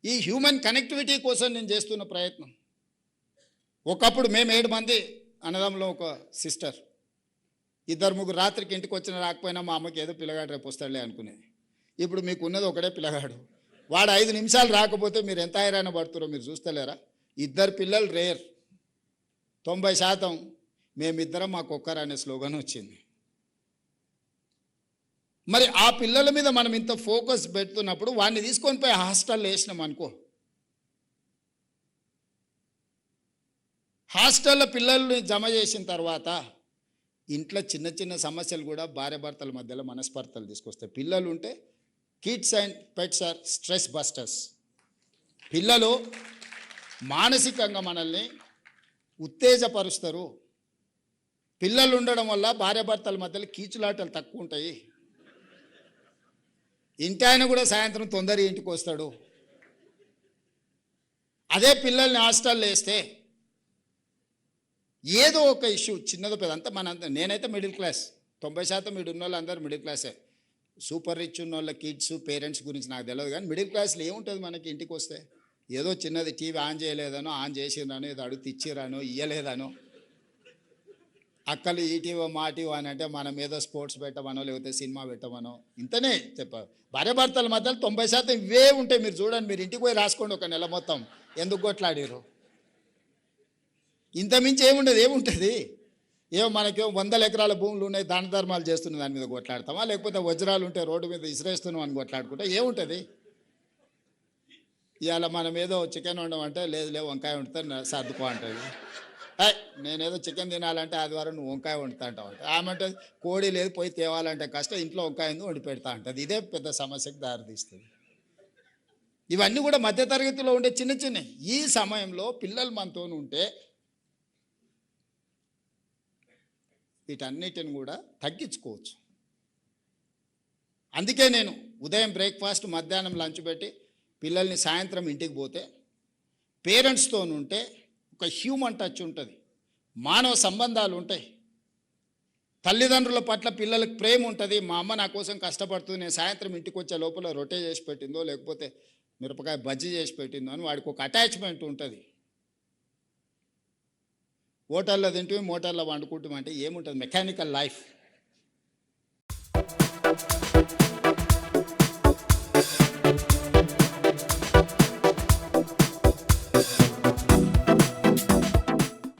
ఈ human connectivity కోసం నేను చేస్తున్న ప్రయత్నం. ఒకప్పుడు మేము 7 మంది అన్నదమ్ములో ఒక సిస్టర్, 2-3 రాత్రికి ఇంటికి వచ్చిన రాకపోయినా మా అమ్మకి ఏదో పిల్లగాడు రేపు వస్తాడులే అనుకునేది. ఇప్పుడు మీకు ఉన్నది ఒకడే పిల్లగాడు, వాడు 5 నిమిషాలు రాకపోతే మీరు ఎంత హైరాణ పడుతారో మీరు చూస్తలేరా? 2 పిల్లలు రేర్, 90% మేమిద్దరం మాకొక్కరు అనే స్లోగన్ వచ్చింది. మరి ఆ పిల్లల మీద మనం ఇంత ఫోకస్ పెడుతున్నప్పుడు వాడిని తీసుకొని పోయి హాస్టల్లో వేసినాం అనుకో, హాస్టల్లో పిల్లల్ని జమ చేసిన తర్వాత ఇంట్లో చిన్న చిన్న సమస్యలు కూడా భార్యాభర్తల మధ్యలో మనస్పర్ధలు తీసుకొస్తాయి. పిల్లలు ఉంటే kids and pets are stress busters. పిల్లలు మానసికంగా మనల్ని ఉత్తేజపరుస్తారు. పిల్లలు ఉండడం వల్ల భార్యాభర్తల మధ్యలో కీచులాటలు తక్కువ ఉంటాయి. ఇంటి ఆయన కూడా సాయంత్రం తొందరగా ఇంటికి వస్తాడు. అదే పిల్లల్ని హాస్టల్లో వేస్తే ఏదో ఒక ఇష్యూ చిన్నదో పెద్ద అంతా నేనైతే మిడిల్ క్లాస్, 90% మీరు ఉన్న వాళ్ళు అందరూ మిడిల్ క్లాసే. సూపర్ రిచ్ ఉన్న వాళ్ళ కిడ్స్ పేరెంట్స్ గురించి నాకు తెలియదు, కానీ మిడిల్ క్లాస్లో ఏముంటుంది మనకి? ఇంటికి వస్తే ఏదో చిన్నది టీవీ ఆన్ చేయలేదనో, ఆన్ చేసిరానో, ఏదో అడుగు తెచ్చిరానో, ఇయ్యలేదనో, అక్కలు ఈటీవో మాటీవో అని అంటే మనం ఏదో స్పోర్ట్స్ పెట్టమనో లేకపోతే సినిమా పెట్టమనో ఇంతనే చెప్పారు. భార్యాభర్తల మధ్యలో 90% ఇవే ఉంటాయి. మీరు చూడండి, మీరు ఇంటికి పోయి రాసుకోండి ఒక నెల మొత్తం ఎందుకు కొట్లాడారు. ఇంతమించి ఏముంటుంది? ఏమో మనకేమో 100 ఎకరాల భూములు ఉన్నాయి, దాన ధర్మాలు చేస్తున్న దాని మీద కొట్లాడతామా, లేకపోతే వజ్రాలు ఉంటే రోడ్డు మీద ఇసిరేస్తున్నాం అని కొట్లాడుకుంటా ఏముంటుంది? ఇవాళ మనం ఏదో చికెన్ వండమంటే లేదు వంకాయ వండుతా సర్దుకో అంటుంది. నేనేదో చికెన్ తినాలంటే ఆదివారం నువ్వు వంకాయ వండుతా అంటావు. ఆమె కోడి లేదు పోయి తేవాలంటే కష్టం, ఇంట్లో వంకాయ వండి పెడతా అంటుంది. ఇదే పెద్ద సమస్యకు దారితీస్తుంది. ఇవన్నీ కూడా మధ్యతరగతిలో ఉండే చిన్న ఈ సమయంలో పిల్లలు మనతో ఉంటే వీటన్నిటిని కూడా తగ్గించుకోవచ్చు. అందుకే నేను ఉదయం బ్రేక్ఫాస్ట్, మధ్యాహ్నం లంచ్ పెట్టి పిల్లల్ని సాయంత్రం ఇంటికి పోతే పేరెంట్స్తో ఉంటే ఒక హ్యూమన్ టచ్ ఉంటుంది, మానవ సంబంధాలు ఉంటాయి. తల్లిదండ్రుల పట్ల పిల్లలకు ప్రేమ ఉంటుంది. మా అమ్మ నా కోసం కష్టపడుతుంది, నేను సాయంత్రం ఇంటికి వచ్చే లోపల రొట్టె చేసి పెట్టిందో లేకపోతే మిరపకాయ బజ్జీ చేసి పెట్టిందో అని వాడికి ఒక అటాచ్మెంట్ ఉంటుంది. హోటల్లో తింటే మోటార్లో వండుకుంటామంటే ఏముంటుంది? Mechanical life.